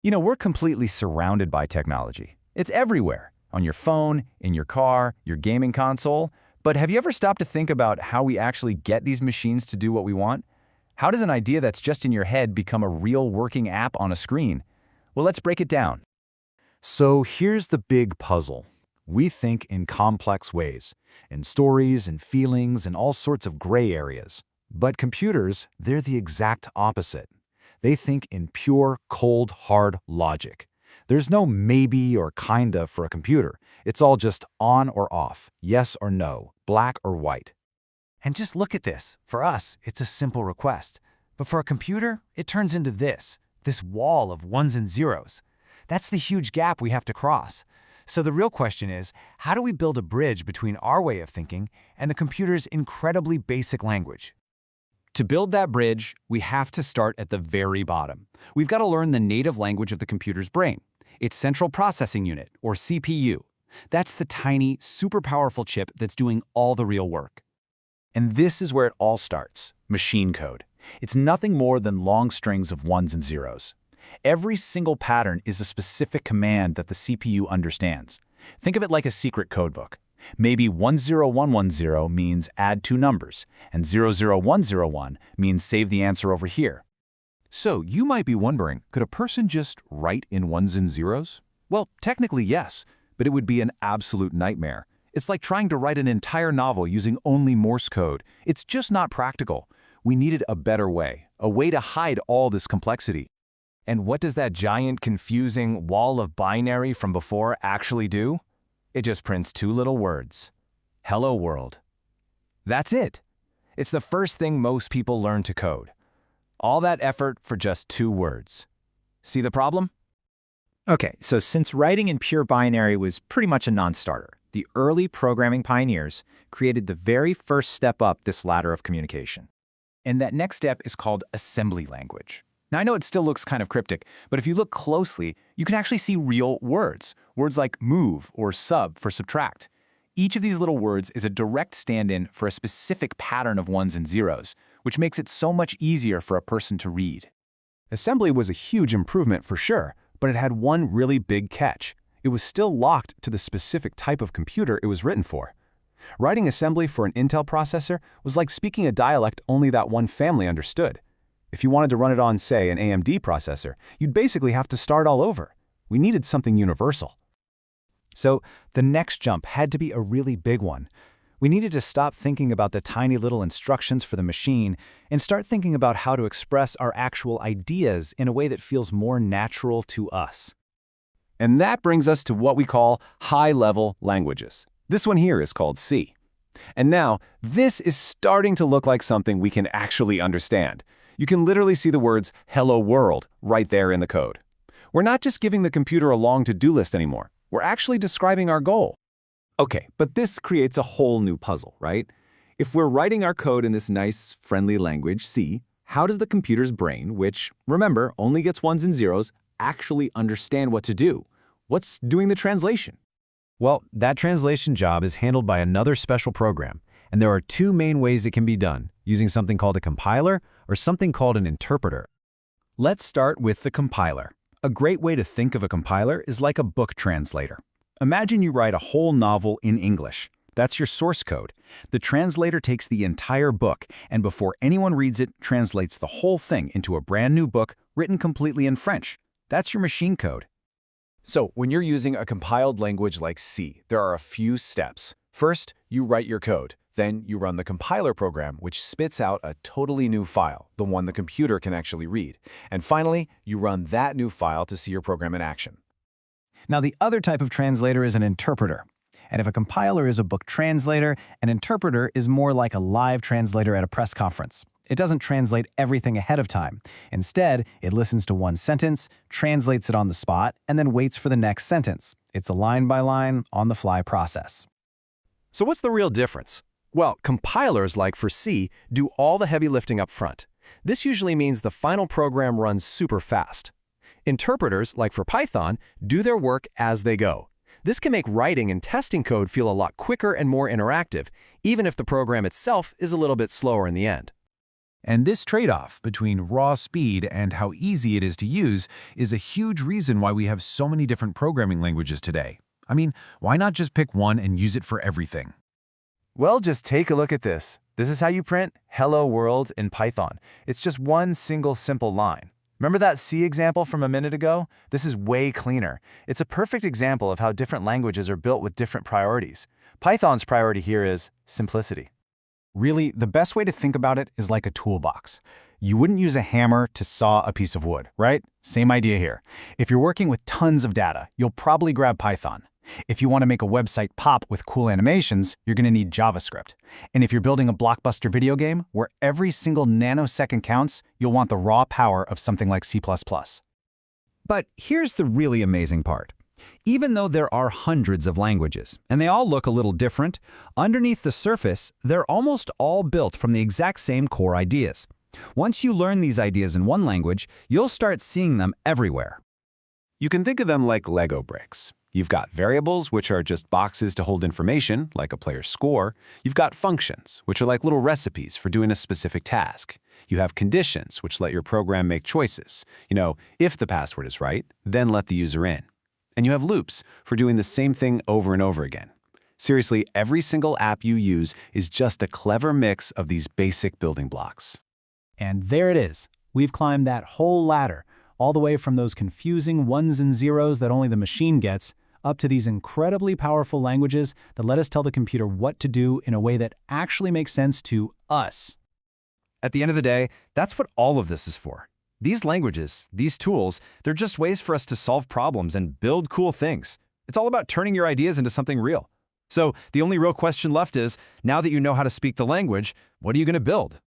We're completely surrounded by technology. It's everywhere, on your phone, in your car, your gaming console. But have you ever stopped to think about how we actually get these machines to do what we want? How does an idea that's just in your head become a real working app on a screen? Well, let's break it down. So here's the big puzzle. We think in complex ways, in stories and feelings and all sorts of gray areas. But computers, they're the exact opposite. They think in pure, cold, hard logic. There's no maybe or kinda for a computer. It's all just on or off, yes or no, black or white. And just look at this. For us, it's a simple request. But for a computer, it turns into this wall of ones and zeros. That's the huge gap we have to cross. So the real question is, how do we build a bridge between our way of thinking and the computer's incredibly basic language? To build that bridge, we have to start at the very bottom. We've got to learn the native language of the computer's brain, its central processing unit, or CPU. That's the tiny, super powerful chip that's doing all the real work. And this is where it all starts, machine code. It's nothing more than long strings of ones and zeros. Every single pattern is a specific command that the CPU understands. Think of it like a secret codebook. Maybe 10110 means add two numbers, and 00101 means save the answer over here. So you might be wondering, could a person just write in ones and zeros? Well, technically yes, but it would be an absolute nightmare. It's like trying to write an entire novel using only Morse code. It's just not practical. We needed a better way, a way to hide all this complexity. And what does that giant, confusing wall of binary from before actually do? It just prints two little words. Hello world. That's it. It's the first thing most people learn to code. All that effort for just two words. See the problem? Okay, so since writing in pure binary was pretty much a non-starter, the early programming pioneers created the very first step up this ladder of communication. And that next step is called assembly language. Now, I know it still looks kind of cryptic, but if you look closely, you can actually see real words. Words like move or sub for subtract. Each of these little words is a direct stand-in for a specific pattern of ones and zeros, which makes it so much easier for a person to read. Assembly was a huge improvement for sure, but it had one really big catch. It was still locked to the specific type of computer it was written for. Writing assembly for an Intel processor was like speaking a dialect only that one family understood. If you wanted to run it on, say, an AMD processor, you'd basically have to start all over. We needed something universal. So the next jump had to be a really big one. We needed to stop thinking about the tiny little instructions for the machine and start thinking about how to express our actual ideas in a way that feels more natural to us. And that brings us to what we call high-level languages. This one here is called C. And now, this is starting to look like something we can actually understand. You can literally see the words "Hello World" right there in the code. We're not just giving the computer a long to-do list anymore. We're actually describing our goal. Okay, but this creates a whole new puzzle, right? If we're writing our code in this nice, friendly language, C, how does the computer's brain, which, remember, only gets ones and zeros, actually understand what to do? What's doing the translation? Well, that translation job is handled by another special program, and there are two main ways it can be done, using something called a compiler or something called an interpreter. Let's start with the compiler. A great way to think of a compiler is like a book translator. Imagine you write a whole novel in English. That's your source code. The translator takes the entire book, and before anyone reads it, translates the whole thing into a brand new book written completely in French. That's your machine code. So when you're using a compiled language like C, there are a few steps. First, you write your code. Then you run the compiler program, which spits out a totally new file, the one the computer can actually read. And finally, you run that new file to see your program in action. Now, the other type of translator is an interpreter. And if a compiler is a book translator, an interpreter is more like a live translator at a press conference. It doesn't translate everything ahead of time. Instead, it listens to one sentence, translates it on the spot, and then waits for the next sentence. It's a line-by-line, on-the-fly process. So what's the real difference? Well, compilers, like for C, do all the heavy lifting up front. This usually means the final program runs super fast. Interpreters, like for Python, do their work as they go. This can make writing and testing code feel a lot quicker and more interactive, even if the program itself is a little bit slower in the end. And this trade-off between raw speed and how easy it is to use is a huge reason why we have so many different programming languages today. I mean, why not just pick one and use it for everything? Well, just take a look at this. This is how you print Hello World in Python. It's just one single simple line. Remember that C example from a minute ago? This is way cleaner. It's a perfect example of how different languages are built with different priorities. Python's priority here is simplicity. Really, the best way to think about it is like a toolbox. You wouldn't use a hammer to saw a piece of wood, right? Same idea here. If you're working with tons of data, you'll probably grab Python. If you want to make a website pop with cool animations, you're going to need JavaScript. And if you're building a blockbuster video game where every single nanosecond counts, you'll want the raw power of something like C++. But here's the really amazing part. Even though there are hundreds of languages, and they all look a little different, underneath the surface, they're almost all built from the exact same core ideas. Once you learn these ideas in one language, you'll start seeing them everywhere. You can think of them like Lego bricks. You've got variables, which are just boxes to hold information, like a player's score. You've got functions, which are like little recipes for doing a specific task. You have conditions, which let your program make choices. If the password is right, then let the user in. And you have loops for doing the same thing over and over again. Seriously, every single app you use is just a clever mix of these basic building blocks. And there it is. We've climbed that whole ladder, all the way from those confusing ones and zeros that only the machine gets, up to these incredibly powerful languages that let us tell the computer what to do in a way that actually makes sense to us. At the end of the day, that's what all of this is for. These languages, these tools, they're just ways for us to solve problems and build cool things. It's all about turning your ideas into something real. So the only real question left is, now that you know how to speak the language, what are you going to build?